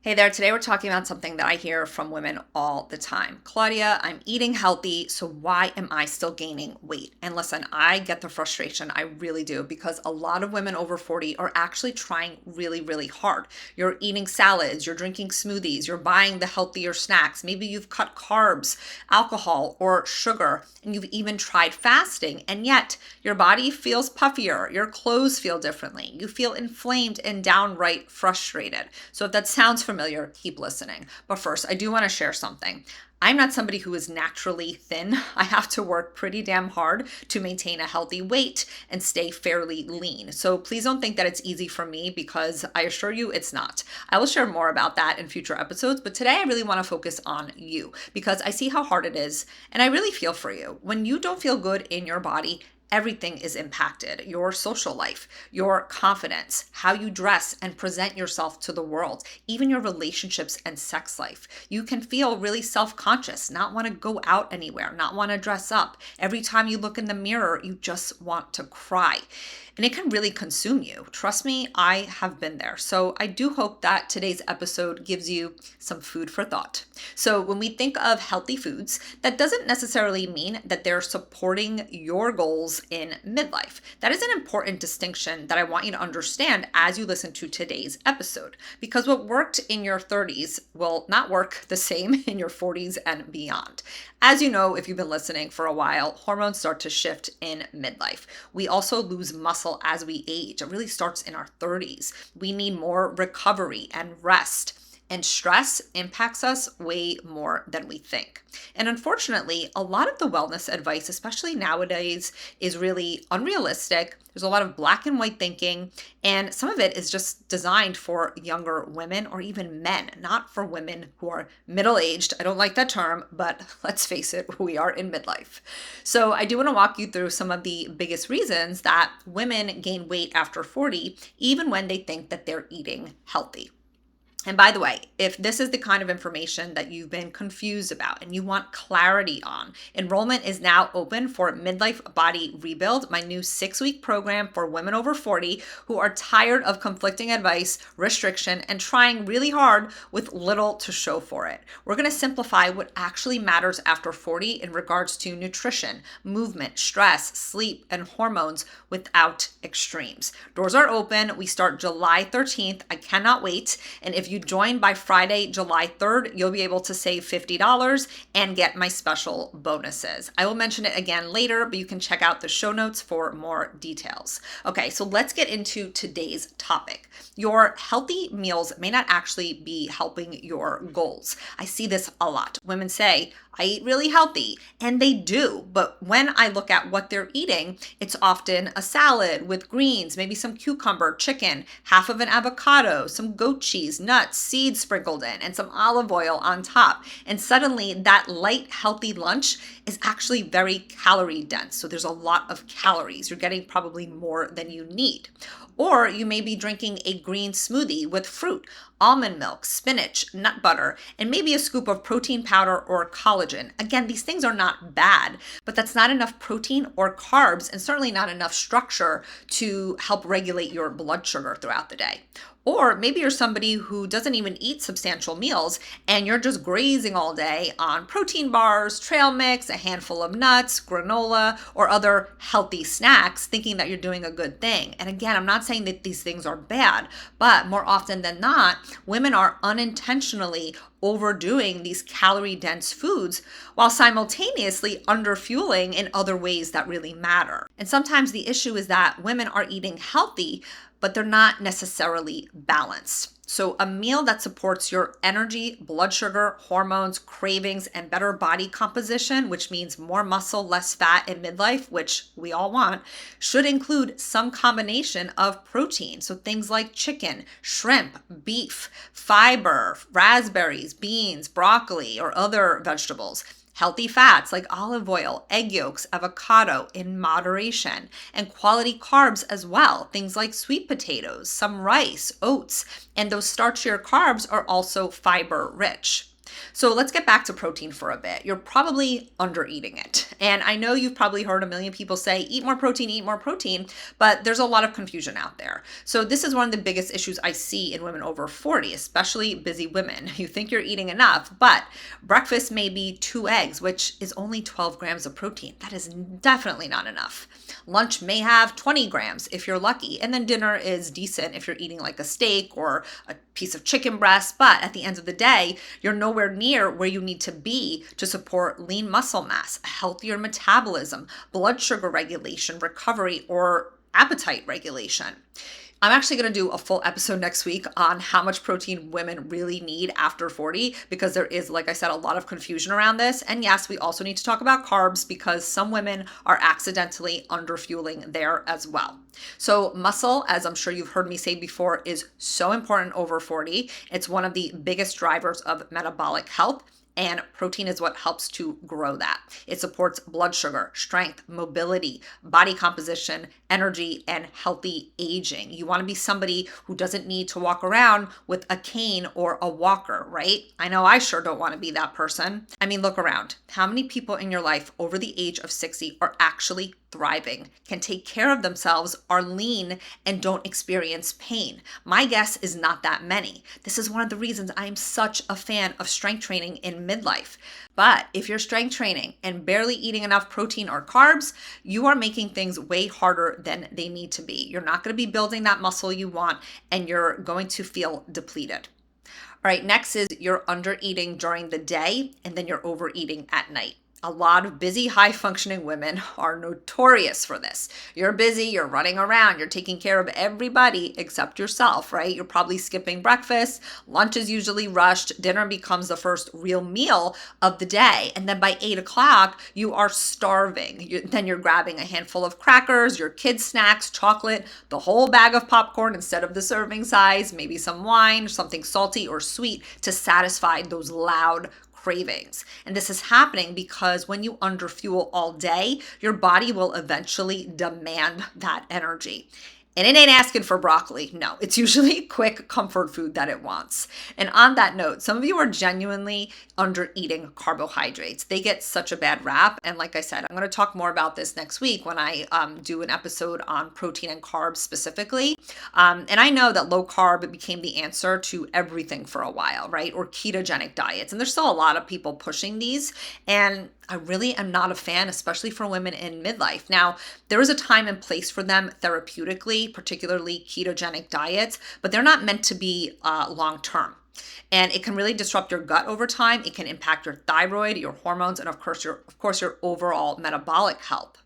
Hey there, today we're talking about something that I hear from women all the time. Claudia, I'm eating healthy, so why am I still gaining weight? And listen, I get the frustration, I really do, because a lot of women over 40 are actually trying really, really hard. You're eating salads, you're drinking smoothies, you're buying the healthier snacks. Maybe you've cut carbs, alcohol, or sugar, and you've even tried fasting, and yet your body feels puffier, your clothes feel differently, you feel inflamed and downright frustrated. So if that sounds familiar, keep listening. But first, I do want to share something. I'm not somebody who is naturally thin. I have to work pretty damn hard to maintain a healthy weight and stay fairly lean. So please don't think that it's easy for me, because I assure you it's not. I will share more about that in future episodes, but today I really want to focus on you because I see how hard it is and I really feel for you. When you don't feel good in your body, everything is impacted. Your social life, your confidence, how you dress and present yourself to the world, even your relationships and sex life. You can feel really self-conscious, not want to go out anywhere, not want to dress up. Every time you look in the mirror, you just want to cry. And it can really consume you. Trust me, I have been there. So I do hope that today's episode gives you some food for thought. So when we think of healthy foods, that doesn't necessarily mean that they're supporting your goals in midlife. That is an important distinction that I want you to understand as you listen to today's episode, because what worked in your 30s will not work the same in your 40s and beyond. As you know, if you've been listening for a while, hormones start to shift in midlife. We also lose muscle as we age. It really starts in our 30s. We need more recovery and rest. And stress impacts us way more than we think. And unfortunately, a lot of the wellness advice, especially nowadays, is really unrealistic. There's a lot of black and white thinking, and some of it is just designed for younger women or even men, not for women who are middle-aged. I don't like that term, but let's face it, we are in midlife. So I do want to walk you through some of the biggest reasons that women gain weight after 40, even when they think that they're eating healthy. And by the way, if this is the kind of information that you've been confused about and you want clarity on, enrollment is now open for Midlife Body Rebuild, my new 6-week program for women over 40 who are tired of conflicting advice, restriction, and trying really hard with little to show for it. We're going to simplify what actually matters after 40 in regards to nutrition, movement, stress, sleep, and hormones without extremes. Doors are open. We start July 13th. I cannot wait. And if you join by Friday, July 3rd, you'll be able to save $50 and get my special bonuses. I will mention it again later, but you can check out the show notes for more details. Okay, so let's get into today's topic. Your healthy meals may not actually be helping your goals. I see this a lot. Women say, I eat really healthy, and they do. But when I look at what they're eating, it's often a salad with greens, maybe some cucumber, chicken, half of an avocado, some goat cheese, nuts, seeds sprinkled in, and some olive oil on top. And suddenly that light, healthy lunch is actually very calorie dense. So there's a lot of calories. You're getting probably more than you need. Or you may be drinking a green smoothie with fruit, almond milk, spinach, nut butter, and maybe a scoop of protein powder or collagen. Again, these things are not bad, but that's not enough protein or carbs, and certainly not enough structure to help regulate your blood sugar throughout the day. Or maybe you're somebody who doesn't even eat substantial meals and you're just grazing all day on protein bars, trail mix, a handful of nuts, granola, or other healthy snacks, thinking that you're doing a good thing. And again, I'm not saying that these things are bad, but more often than not, women are unintentionally overdoing these calorie-dense foods while simultaneously underfueling in other ways that really matter. And sometimes the issue is that women are eating healthy, but they're not necessarily balanced. So a meal that supports your energy, blood sugar, hormones, cravings, and better body composition, which means more muscle, less fat in midlife, which we all want, should include some combination of protein. So things like chicken, shrimp, beef, fiber, raspberries, beans, broccoli, or other vegetables. Healthy fats like olive oil, egg yolks, avocado in moderation, and quality carbs as well. Things like sweet potatoes, some rice, oats, and those starchier carbs are also fiber rich. So let's get back to protein for a bit. You're probably under eating it. And I know you've probably heard a million people say, eat more protein, but there's a lot of confusion out there. So this is one of the biggest issues I see in women over 40, especially busy women. You think you're eating enough, but breakfast may be 2 eggs, which is only 12 grams of protein. That is definitely not enough. Lunch may have 20 grams if you're lucky, and then dinner is decent if you're eating like a steak or a piece of chicken breast, but at the end of the day, you're nowhere near where you need to be to support lean muscle mass, a healthier metabolism, blood sugar regulation, recovery, or appetite regulation. I'm actually going to do a full episode next week on how much protein women really need after 40, because there is, like I said, a lot of confusion around this. And yes, we also need to talk about carbs because some women are accidentally underfueling there as well. So muscle, as I'm sure you've heard me say before, is so important over 40. It's one of the biggest drivers of metabolic health. And protein is what helps to grow that. It supports blood sugar, strength, mobility, body composition, energy, and healthy aging. You want to be somebody who doesn't need to walk around with a cane or a walker, right? I know I sure don't want to be that person. I mean, look around. How many people in your life over the age of 60 are actually thriving, can take care of themselves, are lean, and don't experience pain? My guess is not that many. This is one of the reasons I'm such a fan of strength training in midlife. But if you're strength training and barely eating enough protein or carbs, you are making things way harder than they need to be. You're not going to be building that muscle you want, and you're going to feel depleted. All right, next is you're under eating during the day and then you're overeating at night. A lot of busy, high-functioning women are notorious for this. You're busy, you're running around, you're taking care of everybody except yourself, right? You're probably skipping breakfast, lunch is usually rushed, dinner becomes the first real meal of the day, and then by 8 o'clock, you are starving. Then you're grabbing a handful of crackers, your kids' snacks, chocolate, the whole bag of popcorn instead of the serving size, maybe some wine, something salty or sweet to satisfy those loud cravings. And this is happening because when you underfuel all day, your body will eventually demand that energy. And it ain't asking for broccoli. No, it's usually quick comfort food that it wants. And on that note, some of you are genuinely under eating carbohydrates. They get such a bad rap. And like I said, I'm going to talk more about this next week when I do an episode on protein and carbs specifically. And I know that low carb became the answer to everything for a while, right? Or ketogenic diets. And there's still a lot of people pushing these. And I really am not a fan, especially for women in midlife. Now, there is a time and place for them therapeutically, particularly ketogenic diets, but they're not meant to be long-term. And it can really disrupt your gut over time. It can impact your thyroid, your hormones, and of course your overall metabolic health.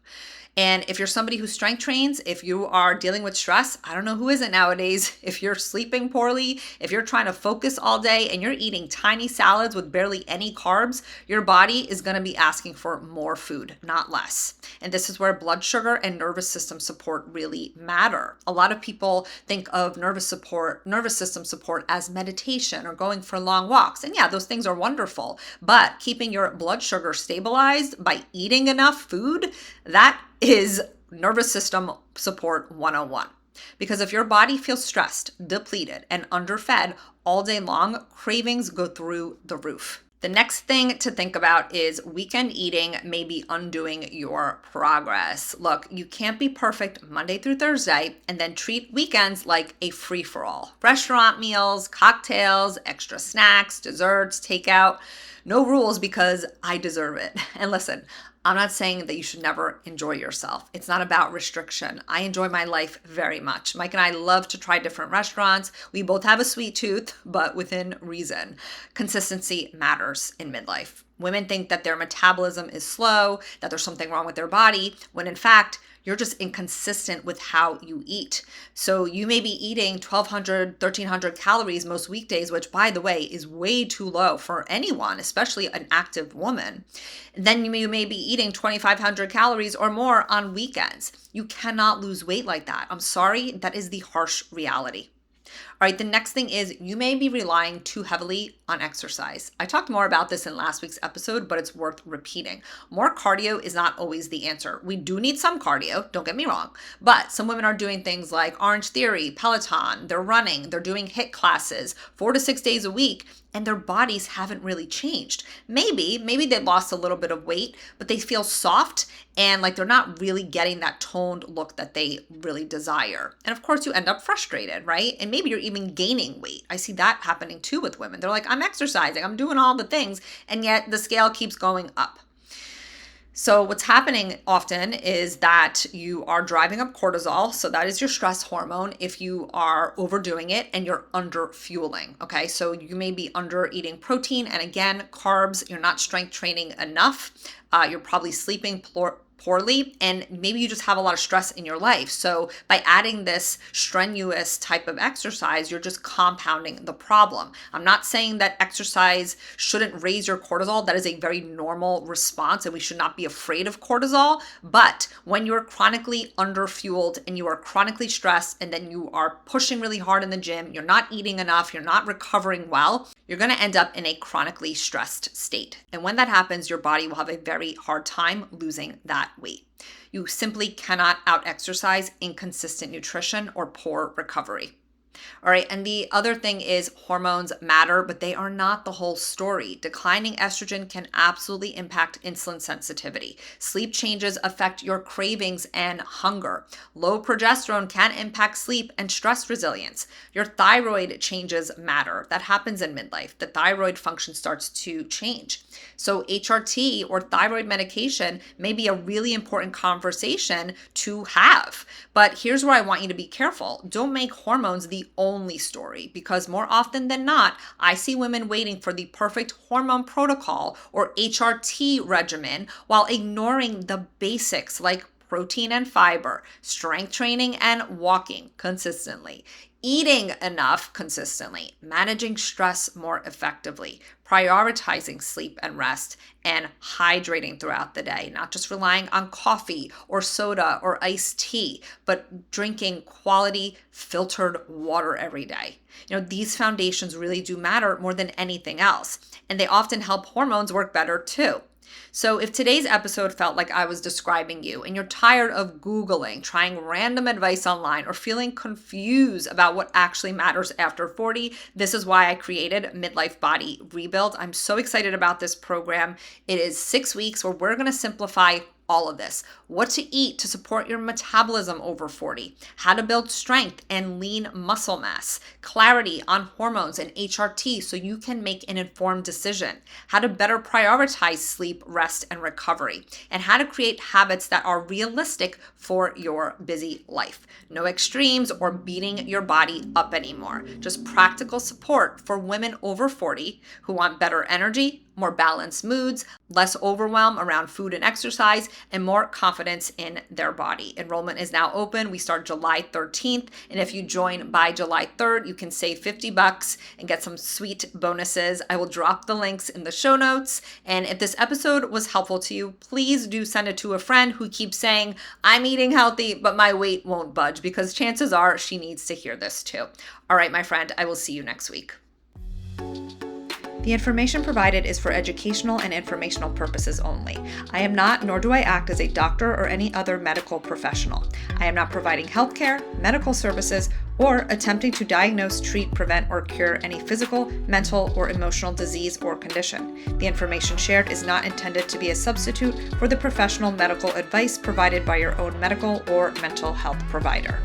And if you're somebody who strength trains, if you are dealing with stress, I don't know who isn't nowadays. If you're sleeping poorly, if you're trying to focus all day and you're eating tiny salads with barely any carbs, your body is going to be asking for more food, not less. And this is where blood sugar and nervous system support really matter. A lot of people think of nervous system support as meditation or going for long walks. And yeah, those things are wonderful, but keeping your blood sugar stabilized by eating enough food, that is nervous system support 101. Because if your body feels stressed, depleted, and underfed all day long, cravings go through the roof. The next thing to think about is weekend eating may be undoing your progress. Look, you can't be perfect Monday through Thursday and then treat weekends like a free-for-all. Restaurant meals, cocktails, extra snacks, desserts, takeout. No rules because I deserve it. And listen, I'm not saying that you should never enjoy yourself. It's not about restriction. I enjoy my life very much. Mike and I love to try different restaurants. We both have a sweet tooth, but within reason. Consistency matters in midlife. Women think that their metabolism is slow, that there's something wrong with their body, when in fact, you're just inconsistent with how you eat. So you may be eating 1,200, 1,300 calories most weekdays, which by the way is way too low for anyone, especially an active woman. Then you may be eating 2,500 calories or more on weekends. You cannot lose weight like that. I'm sorry, that is the harsh reality. All right, the next thing is you may be relying too heavily on exercise. I talked more about this in last week's episode, but it's worth repeating. More cardio is not always the answer. We do need some cardio, don't get me wrong, but some women are doing things like Orange Theory, Peloton, they're running, they're doing HIIT classes 4 to 6 days a week, and their bodies haven't really changed. Maybe they lost a little bit of weight, but they feel soft and like they're not really getting that toned look that they really desire. And of course, you end up frustrated, right? And maybe you're even gaining weight. I see that happening too with women. They're like, I'm exercising, I'm doing all the things, and yet the scale keeps going up. So what's happening often is that you are driving up cortisol. So that is your stress hormone if you are overdoing it and you're under fueling. Okay. So you may be under eating protein. And again, carbs, you're not strength training enough. You're probably sleeping poorly, and maybe you just have a lot of stress in your life. So by adding this strenuous type of exercise, you're just compounding the problem. I'm not saying that exercise shouldn't raise your cortisol. That is a very normal response, and we should not be afraid of cortisol. But when you're chronically underfueled and you are chronically stressed, and then you are pushing really hard in the gym, you're not eating enough, you're not recovering well, you're going to end up in a chronically stressed state. And when that happens, your body will have a very hard time losing that weight. You simply cannot out-exercise inconsistent nutrition or poor recovery. All right, and the other thing is hormones matter, but they are not the whole story. Declining estrogen can absolutely impact insulin sensitivity. Sleep changes affect your cravings and hunger. Low progesterone can impact sleep and stress resilience. Your thyroid changes matter. That happens in midlife. The thyroid function starts to change. So HRT or thyroid medication may be a really important conversation to have. But here's where I want you to be careful. Don't make hormones the only story, because more often than not, I see women waiting for the perfect hormone protocol or HRT regimen while ignoring the basics like protein and fiber, strength training and walking consistently, eating enough consistently, managing stress more effectively, prioritizing sleep and rest, and hydrating throughout the day, not just relying on coffee or soda or iced tea, but drinking quality filtered water every day. These foundations really do matter more than anything else, and they often help hormones work better too. So if today's episode felt like I was describing you and you're tired of Googling, trying random advice online, or feeling confused about what actually matters after 40, this is why I created Midlife Body Rebuild. I'm so excited about this program. It is 6 weeks where we're going to simplify all of this. What to eat to support your metabolism over 40, how to build strength and lean muscle mass, clarity on hormones and HRT so you can make an informed decision, how to better prioritize sleep, rest, and recovery, and how to create habits that are realistic for your busy life. No extremes or beating your body up anymore. Just practical support for women over 40 who want better energy, more balanced moods, less overwhelm around food and exercise, and more confidence in their body. Enrollment is now open. We start July 13th. And if you join by July 3rd, you can save $50 and get some sweet bonuses. I will drop the links in the show notes. And if this episode was helpful to you, please do send it to a friend who keeps saying, I'm eating healthy, but my weight won't budge, because chances are she needs to hear this too. All right, my friend, I will see you next week. The information provided is for educational and informational purposes only. I am not, nor do I act as a doctor or any other medical professional. I am not providing healthcare, medical services, or attempting to diagnose, treat, prevent, or cure any physical, mental, or emotional disease or condition. The information shared is not intended to be a substitute for the professional medical advice provided by your own medical or mental health provider.